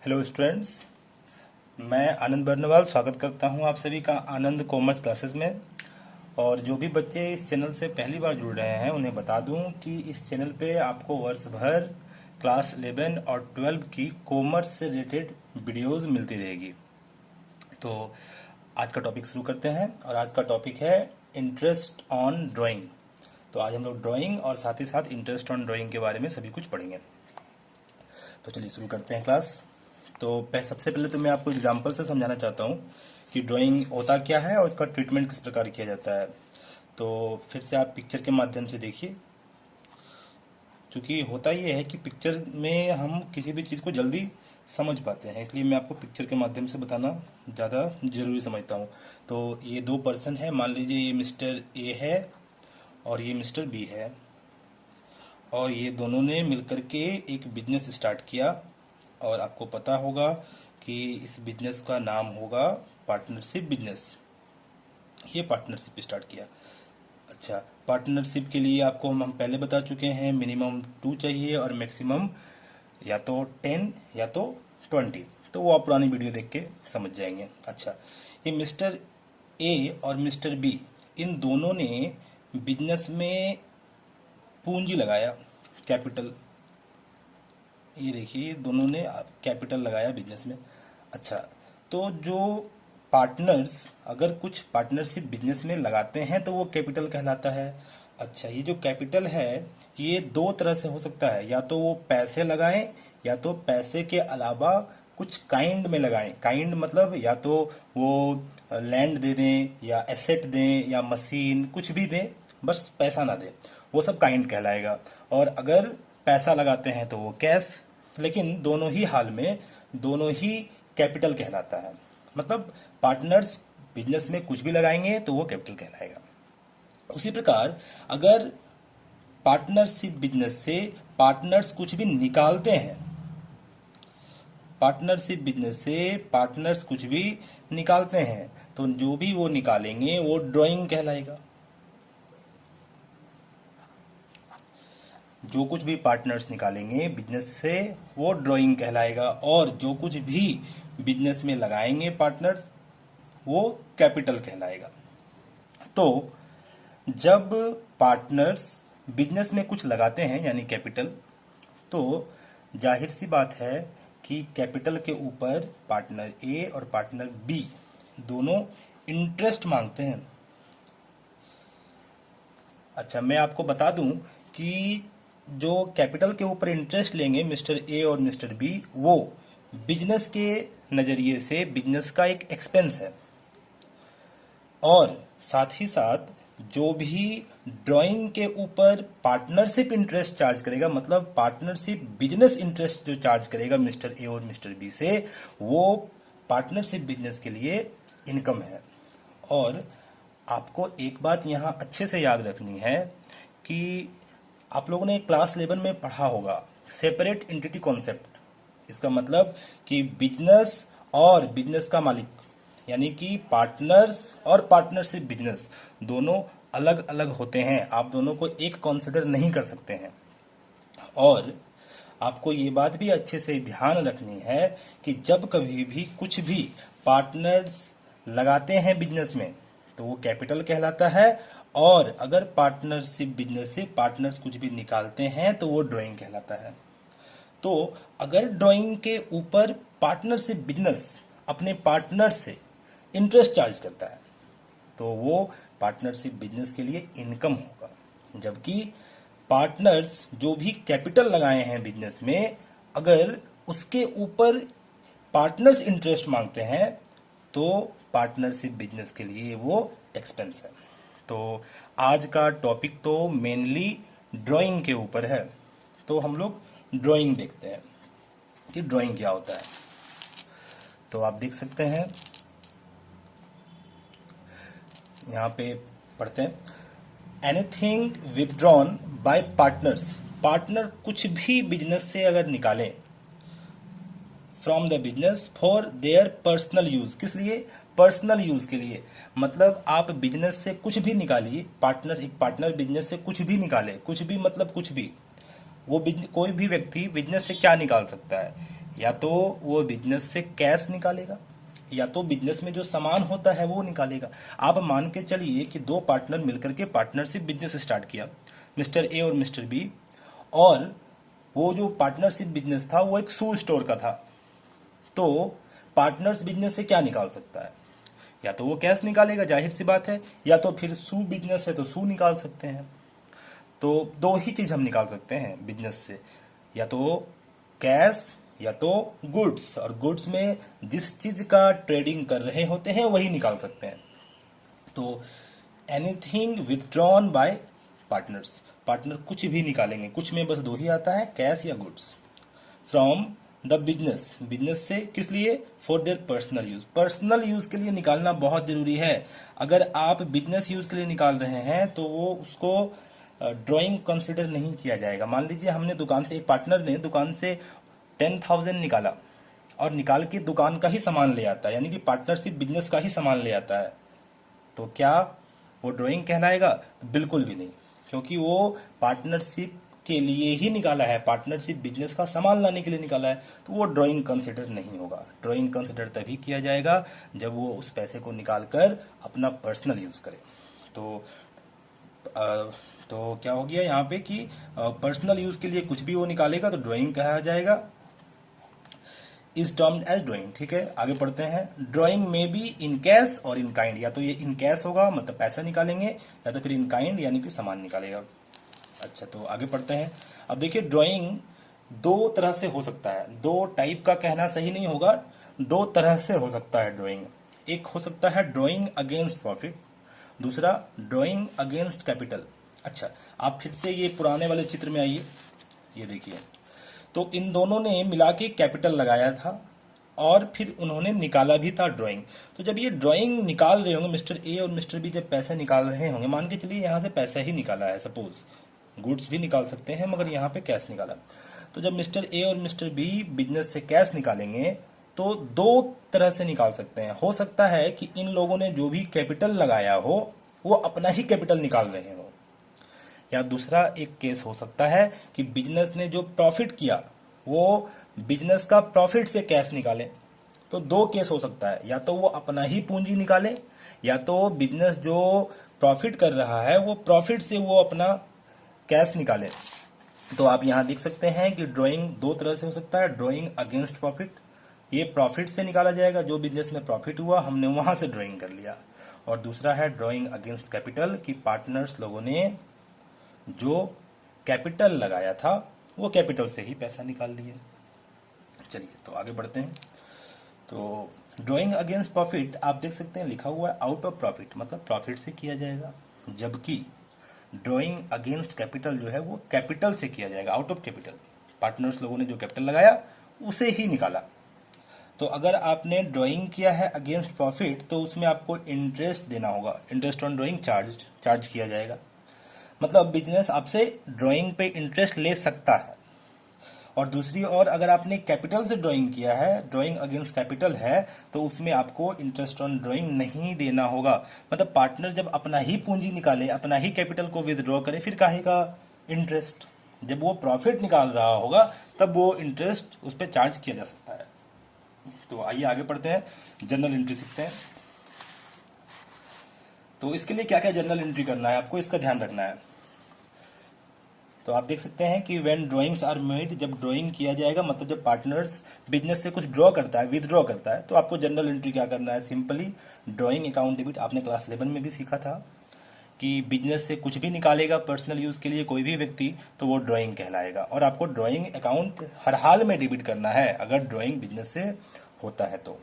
Hello students, मैं आनंद बर्नवाल स्वागत करता हूं आप सभी का आनंद कॉमर्स क्लासेस में। और जो भी बच्चे इस चैनल से पहली बार जुड़ रहे हैं उन्हें बता दूं कि इस चैनल पे आपको वर्ष भर क्लास 11 और 12 की कॉमर्स से रिलेटेड वीडियोस मिलती रहेगी। तो आज का टॉपिक शुरू करते हैं और आज का टॉपिक है इंटरेस्ट ऑन ड्राइंग। तो आज हम लोग ड्राइंग और साथ ही साथ इंटरेस्ट ऑन ड्राइंग के बारे में सभी कुछ पढ़ेंगे। तो चलिए शुरू करते हैं क्लास। तो सबसे पहले तो मैं आपको एग्जांपल से समझाना चाहता हूँ कि ड्राइंग होता क्या है और उसका ट्रीटमेंट किस प्रकार किया जाता है। तो फिर से आप पिक्चर के माध्यम से देखिए। क्योंकि होता ये है कि पिक्चर में हम किसी भी चीज़ को जल्दी समझ पाते हैं, इसलिए मैं आपको पिक्चर के माध्यम से बताना ज़्यादा ज़रूरी समझता हूँ। तो ये दो पर्सन है, मान लीजिए ये मिस्टर ए है और ये मिस्टर बी है, और ये दोनों ने मिलकर के एक बिजनेस स्टार्ट किया। और आपको पता होगा कि इस बिजनेस का नाम होगा पार्टनरशिप बिजनेस। ये पार्टनरशिप स्टार्ट किया। अच्छा, पार्टनरशिप के लिए आपको हम पहले बता चुके हैं मिनिमम 2 चाहिए और मैक्सिमम या तो 10 या तो 20। तो वो आप पुरानी वीडियो देख के समझ जाएंगे। अच्छा, ये मिस्टर ए और मिस्टर बी इन दोनों ने बिजनेस में पूंजी लगाया, कैपिटल। ये देखिए दोनों ने कैपिटल लगाया बिजनेस में। अच्छा, तो जो पार्टनर्स अगर कुछ पार्टनरशिप बिजनेस में लगाते हैं तो वो कैपिटल कहलाता है। अच्छा, ये जो कैपिटल है ये दो तरह से हो सकता है, या तो वो पैसे लगाएं या तो पैसे के अलावा कुछ काइंड में लगाएं। काइंड मतलब या तो वो लैंड दे दें या एसेट दें या मशीन, कुछ भी दें, बस पैसा ना दें, वो सब काइंड कहलाएगा। और अगर पैसा लगाते हैं तो वो कैश। लेकिन दोनों ही हाल में दोनों ही कैपिटल कहलाता है। मतलब पार्टनर्स बिजनेस में कुछ भी लगाएंगे तो वो कैपिटल कहलाएगा। उसी प्रकार अगर पार्टनरशिप बिजनेस से पार्टनर्स कुछ भी निकालते हैं, पार्टनरशिप बिजनेस से पार्टनर्स कुछ भी निकालते हैं तो जो भी वो निकालेंगे वो ड्राइंग कहलाएगा। जो कुछ भी पार्टनर्स निकालेंगे बिजनेस से वो ड्राइंग कहलाएगा, और जो कुछ भी बिजनेस में लगाएंगे पार्टनर्स वो कैपिटल कहलाएगा। तो जब पार्टनर्स बिजनेस में कुछ लगाते हैं यानी कैपिटल, तो जाहिर सी बात है कि कैपिटल के ऊपर पार्टनर ए और पार्टनर बी दोनों इंटरेस्ट मांगते हैं। अच्छा, मैं आपको बता दूं कि जो कैपिटल के ऊपर इंटरेस्ट लेंगे मिस्टर ए और मिस्टर बी, वो बिजनेस के नज़रिए से बिजनेस का एक एक्सपेंस है। और साथ ही साथ जो भी ड्राइंग के ऊपर पार्टनरशिप इंटरेस्ट चार्ज करेगा, मतलब पार्टनरशिप बिजनेस इंटरेस्ट जो चार्ज करेगा मिस्टर ए और मिस्टर बी से, वो पार्टनरशिप बिजनेस के लिए इनकम है। और आपको एक बात यहाँ अच्छे से याद रखनी है कि आप लोगों ने क्लास 11 में पढ़ा होगा सेपरेट एंटिटी कॉन्सेप्ट। इसका मतलब कि बिजनेस और बिजनेस का मालिक यानी कि पार्टनर्स और पार्टनरशिप बिजनेस दोनों अलग अलग होते हैं। आप दोनों को एक कंसिडर नहीं कर सकते हैं। और आपको ये बात भी अच्छे से ध्यान रखनी है कि जब कभी भी कुछ भी पार्टनर्स लगाते हैं बिजनेस में तो वो कैपिटल कहलाता है, और अगर पार्टनरशिप बिजनेस से पार्टनर्स कुछ भी निकालते हैं तो वो ड्राइंग कहलाता है। तो अगर ड्राइंग के ऊपर पार्टनरशिप बिजनेस अपने पार्टनर से इंटरेस्ट चार्ज करता है तो वो पार्टनरशिप बिजनेस के लिए इनकम होगा। जबकि पार्टनर्स जो भी कैपिटल लगाए हैं बिजनेस में, अगर उसके ऊपर पार्टनर्स इंटरेस्ट मांगते हैं तो पार्टनरशिप बिजनेस के लिए वो एक्सपेंस है। तो आज का टॉपिक तो मेनली ड्राइंग के ऊपर है। तो हम लोग ड्राइंग देखते हैं कि ड्राइंग क्या होता है। तो आप देख सकते हैं यहाँ पे पढ़ते हैं, anything withdrawn bye partners. Partner कुछ भी बिजनेस से अगर निकालें from the business for their personal use. किस लिए? पर्सनल यूज के लिए। मतलब आप बिजनेस से कुछ भी निकालिए, एक पार्टनर बिजनेस से कुछ भी निकाले, कुछ भी मतलब कुछ भी। वो कोई भी व्यक्ति बिजनेस से क्या निकाल सकता है? या तो वो बिजनेस से कैश निकालेगा या तो बिजनेस में जो सामान होता है वो निकालेगा। आप मान के चलिए कि दो पार्टनर मिलकर के पार्टनरशिप बिजनेस स्टार्ट किया, मिस्टर ए और मिस्टर बी, और वो जो पार्टनरशिप बिजनेस था वो एक शू स्टोर का था। तो पार्टनर्स बिजनेस से क्या निकाल सकता है? या तो वो कैश निकालेगा, जाहिर सी बात है, या तो फिर शू बिजनेस है तो शू निकाल सकते हैं। तो दो ही चीज हम निकाल सकते हैं बिजनेस से, या तो कैश या तो गुड्स, और गुड्स में जिस चीज का ट्रेडिंग कर रहे होते हैं वही निकाल सकते हैं। तो anything withdrawn bye partners, partner कुछ भी निकालेंगे, कुछ में बस दो ही आता है, कैश या goods, from the business, business से किस लिए? For their personal use, personal use के लिए निकालना बहुत जरूरी है। अगर आप बिजनेस यूज के लिए निकाल रहे हैं तो वो उसको ड्राइंग कंसिडर नहीं किया जाएगा। मान लीजिए हमने दुकान से, एक पार्टनर ने दुकान से 10,000 निकाला और निकाल के दुकान का ही सामान ले आता है, यानी कि पार्टनरशिप बिजनेस का ही सामान ले आता है, तो क्या वो ड्राइंग कहलाएगा? बिल्कुल भी नहीं, क्योंकि वो पार्टनरशिप के लिए ही निकाला है, पार्टनरशिप बिजनेस का सामान लाने के लिए निकाला है, तो वो ड्राइंग कंसिडर नहीं होगा। ड्राइंग कंसिडर तभी किया जाएगा जब वो उस पैसे को निकाल कर अपना पर्सनल यूज करे। तो तो क्या हो गया यहाँ पे कि पर्सनल यूज के लिए कुछ भी वो निकालेगा तो ड्राइंग कहा जाएगा, इज टर्म्ड एज ड्राइंग। ठीक है, आगे पढ़ते हैं। ड्राइंग में भी इन कैश और इन काइंड, या तो ये इन कैश होगा मतलब पैसा निकालेंगे, या तो फिर इन काइंड यानी कि सामान निकालेगा। अच्छा, तो आगे पढ़ते हैं। अब देखिए, ड्राइंग दो तरह से हो सकता है, दो टाइप का कहना सही नहीं होगा, दो तरह से हो सकता है ड्राइंग। एक हो सकता है ड्राइंग अगेंस्ट प्रॉफिट, दूसरा ड्राइंग अगेंस्ट कैपिटल। अच्छा, आप फिर से ये पुराने वाले चित्र में आइए, ये देखिए, तो इन दोनों ने मिला के कैपिटल लगाया था और फिर उन्होंने निकाला भी था ड्राइंग। तो जब ये ड्राइंग निकाल रहे होंगे, मिस्टर ए और मिस्टर बी जब पैसे निकाल रहे होंगे, मान के चलिए यहाँ से पैसा ही निकाला है, सपोज गुड्स भी निकाल सकते हैं मगर यहाँ पे कैश निकाला। तो जब मिस्टर ए और मिस्टर बी बिजनेस से कैश निकालेंगे तो दो तरह से निकाल सकते हैं। हो सकता है कि इन लोगों ने जो भी कैपिटल लगाया हो वो अपना ही कैपिटल निकाल रहे हो, या दूसरा एक केस हो सकता है कि बिजनेस ने जो प्रॉफिट किया वो बिजनेस का प्रॉफिट से कैश निकाले। तो दो केस हो सकता है, या तो वो अपना ही पूंजी निकाले, या तो बिजनेस जो प्रॉफिट कर रहा है वो प्रॉफिट से वो अपना कैश निकाले। तो आप यहां देख सकते हैं कि ड्राइंग दो तरह से हो सकता है। ड्राइंग अगेंस्ट प्रॉफिट, ये प्रॉफिट से निकाला जाएगा, जो बिजनेस में प्रॉफिट हुआ हमने वहां से ड्राइंग कर लिया। और दूसरा है ड्राइंग अगेंस्ट कैपिटल, कि पार्टनर्स लोगों ने जो कैपिटल लगाया था वो कैपिटल से ही पैसा निकाल लिए। चलिए, तो आगे बढ़ते हैं। तो ड्राइंग अगेंस्ट प्रॉफिट आप देख सकते हैं लिखा हुआ है आउट ऑफ प्रॉफिट, मतलब प्रॉफिट से किया जाएगा, जबकि ड्राइंग अगेंस्ट कैपिटल जो है वो कैपिटल से किया जाएगा, आउट ऑफ कैपिटल। पार्टनर्स लोगों ने जो कैपिटल लगाया उसे ही निकाला। तो अगर आपने ड्राइंग किया है अगेंस्ट प्रॉफिट तो उसमें आपको इंटरेस्ट देना होगा, इंटरेस्ट ऑन ड्राइंग चार्ज किया जाएगा। मतलब बिजनेस आपसे ड्राइंग पे इंटरेस्ट ले सकता है। और दूसरी ओर अगर आपने कैपिटल से ड्राइंग किया है, ड्राइंग अगेंस्ट कैपिटल है, तो उसमें आपको इंटरेस्ट ऑन ड्राइंग नहीं देना होगा। मतलब पार्टनर जब अपना ही पूंजी निकाले, अपना ही कैपिटल को विदड्रॉ करे, फिर काहे का इंटरेस्ट? जब वो प्रॉफिट निकाल रहा होगा तब वो इंटरेस्ट उस पर चार्ज किया जा सकता है। तो आइए आगे पढ़ते हैं, जर्नल एंट्री सीखते हैं। तो इसके लिए क्या क्या जर्नल एंट्री करना है आपको, इसका ध्यान रखना है। तो आप देख सकते हैं कि व्हेन ड्राइंग्स आर मेड, जब ड्राइंग किया जाएगा मतलब जब पार्टनर्स बिजनेस से कुछ ड्रॉ करता है, विदड्रॉ करता है, तो आपको जर्नल एंट्री क्या करना है? सिंपली ड्राइंग अकाउंट डेबिट, आपने क्लास 11 में भी सीखा था कि बिजनेस से कुछ भी निकालेगा पर्सनल यूज के लिए कोई भी व्यक्ति तो वो ड्राइंग कहलाएगा, और आपको ड्राइंग अकाउंट हर हाल में डेबिट करना है अगर ड्राइंग बिजनेस से होता है तो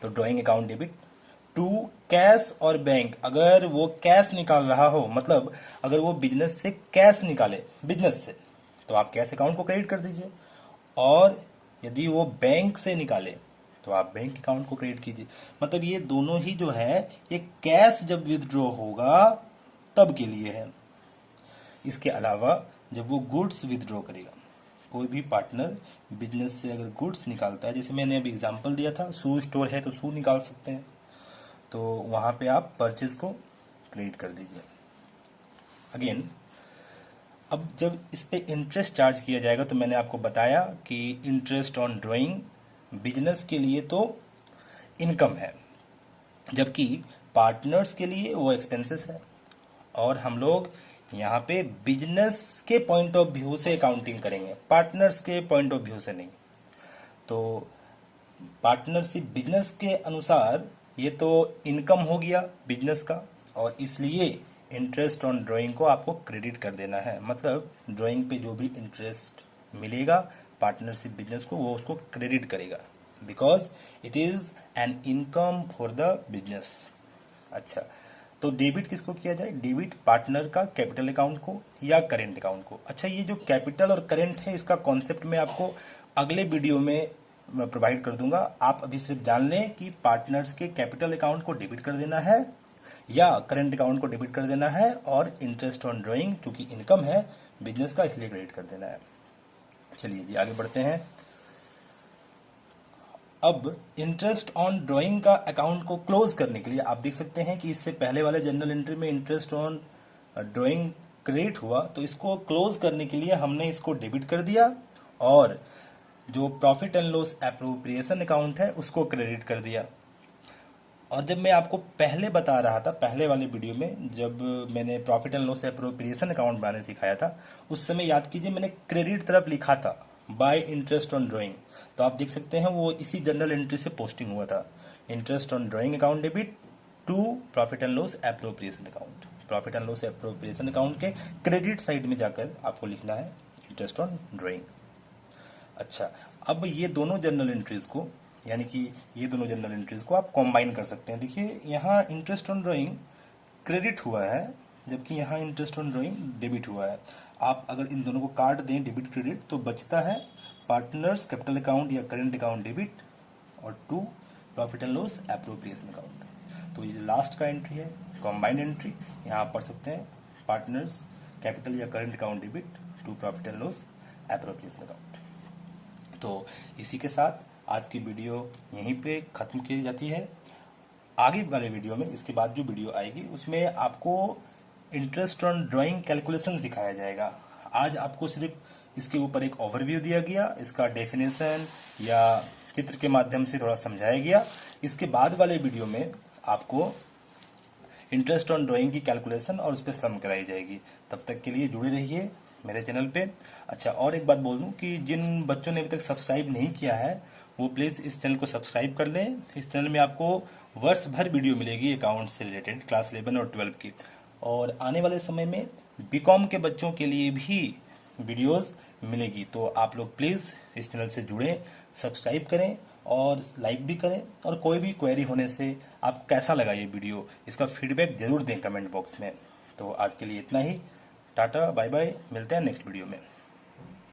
drawing account debit to cash और बैंक। अगर वो कैश निकाल रहा हो, मतलब अगर वो बिजनेस से कैश निकाले बिजनेस से, तो आप कैश अकाउंट को क्रेडिट कर दीजिए, और यदि वो बैंक से निकाले तो आप बैंक अकाउंट को क्रेडिट कीजिए। मतलब ये दोनों ही जो है ये कैश जब विदड्रॉ होगा तब के लिए है। इसके अलावा जब वो गुड्स विदड्रॉ करेगा, कोई भी पार्टनर बिजनेस से अगर गुड्स निकालता है, जैसे मैंने अभी एग्जांपल दिया था, शू स्टोर है तो शू निकाल सकते हैं, तो वहां पे आप परचेज को क्रेडिट कर दीजिए। अगेन अब जब इस पे इंटरेस्ट चार्ज किया जाएगा तो मैंने आपको बताया कि इंटरेस्ट ऑन ड्राइंग बिजनेस के लिए तो इनकम है, जबकि पार्टनर्स के लिए वो एक्सपेंसेस है। और हम लोग यहाँ पे बिजनेस के पॉइंट ऑफ व्यू से अकाउंटिंग करेंगे, पार्टनर्स के पॉइंट ऑफ व्यू से नहीं। तो पार्टनरशिप बिजनेस के अनुसार ये तो इनकम हो गया बिजनेस का, और इसलिए इंटरेस्ट ऑन ड्राइंग को आपको क्रेडिट कर देना है। मतलब ड्राइंग पे जो भी इंटरेस्ट मिलेगा पार्टनरशिप बिजनेस को, वो उसको क्रेडिट करेगा, because it is an income for the business. अच्छा, तो डेबिट किसको किया जाए? डेबिट पार्टनर का कैपिटल अकाउंट को या करेंट अकाउंट को। अच्छा, ये जो कैपिटल और करेंट है इसका कॉन्सेप्ट मैं आपको अगले वीडियो में प्रोवाइड कर दूंगा। आप अभी सिर्फ जान लें कि पार्टनर्स के कैपिटल अकाउंट को डेबिट कर देना है या करेंट अकाउंट को डेबिट कर देना है, और इंटरेस्ट ऑन ड्राइंग चूंकि इनकम है बिजनेस का इसलिए क्रेडिट कर देना है। चलिए जी आगे बढ़ते हैं। अब इंटरेस्ट ऑन ड्राइंग का अकाउंट को क्लोज करने के लिए आप देख सकते हैं कि इससे पहले वाले जनरल एंट्री में इंटरेस्ट ऑन ड्राइंग क्रेडिट हुआ, तो इसको क्लोज करने के लिए हमने इसको डेबिट कर दिया और जो profit and loss appropriation account है उसको क्रेडिट कर दिया। और जब मैं आपको पहले बता रहा था, पहले वाले वीडियो में जब मैंने profit and loss appropriation account बनाने सिखाया था, उस समय याद कीजिए मैंने क्रेडिट तरफ लिखा था बाय इंटरेस्ट ऑन ड्राइंग। तो आप देख सकते हैं वो इसी जनरल एंट्री से पोस्टिंग हुआ था, interest on drawing account debit to profit and loss appropriation account. Profit and loss appropriation account के क्रेडिट साइड में जाकर आपको लिखना है इंटरेस्ट ऑन ड्राइंग। अच्छा, अब ये दोनों जनरल एंट्रीज को, यानी कि ये दोनों जनरल एंट्रीज को आप कॉम्बाइन कर सकते हैं। देखिए यहाँ इंटरेस्ट ऑन ड्राइंग क्रेडिट हुआ है, जबकि यहाँ इंटरेस्ट ऑन ड्राइंग डेबिट हुआ है। आप अगर इन दोनों को काट दें डेबिट क्रेडिट, तो बचता है पार्टनर्स कैपिटल अकाउंट या करेंट अकाउंट डेबिट और to profit and loss appropriation account. तो ये लास्ट का एंट्री है कॉम्बाइंड एंट्री। यहाँ आप पढ़ सकते हैं पार्टनर्स कैपिटल या current account debit to profit and loss appropriation account. तो इसी के साथ आज की वीडियो यहीं पे ख़त्म की जाती है। आगे वाले वीडियो में, इसके बाद जो वीडियो आएगी उसमें आपको इंटरेस्ट ऑन ड्राइंग कैलकुलेशन सिखाया जाएगा। आज आपको सिर्फ इसके ऊपर एक ओवरव्यू दिया गया, इसका डेफिनेशन या चित्र के माध्यम से थोड़ा समझाया गया। इसके बाद वाले वीडियो में आपको इंटरेस्ट ऑन ड्राइंग की कैलकुलेशन और उस पर सम कराई जाएगी। तब तक के लिए जुड़े रहिए मेरे चैनल पे। अच्छा, और एक बात बोल दूं कि जिन बच्चों ने अभी तक सब्सक्राइब नहीं किया है वो प्लीज़ इस चैनल को सब्सक्राइब कर लें। इस चैनल में आपको वर्ष भर वीडियो मिलेगी अकाउंट से रिलेटेड, क्लास 11 और 12 की। और आने वाले समय में बीकॉम के बच्चों के लिए भी वीडियोस मिलेगी। तो आप लोग प्लीज़ इस चैनल से जुड़ें, सब्सक्राइब करें और लाइक भी करें। और कोई भी क्वेरी होने से आपको कैसा लगा ये वीडियो, इसका फीडबैक जरूर दें कमेंट बॉक्स में। तो आज के लिए इतना ही, टाटा बाय बाय, मिलते हैं नेक्स्ट वीडियो में।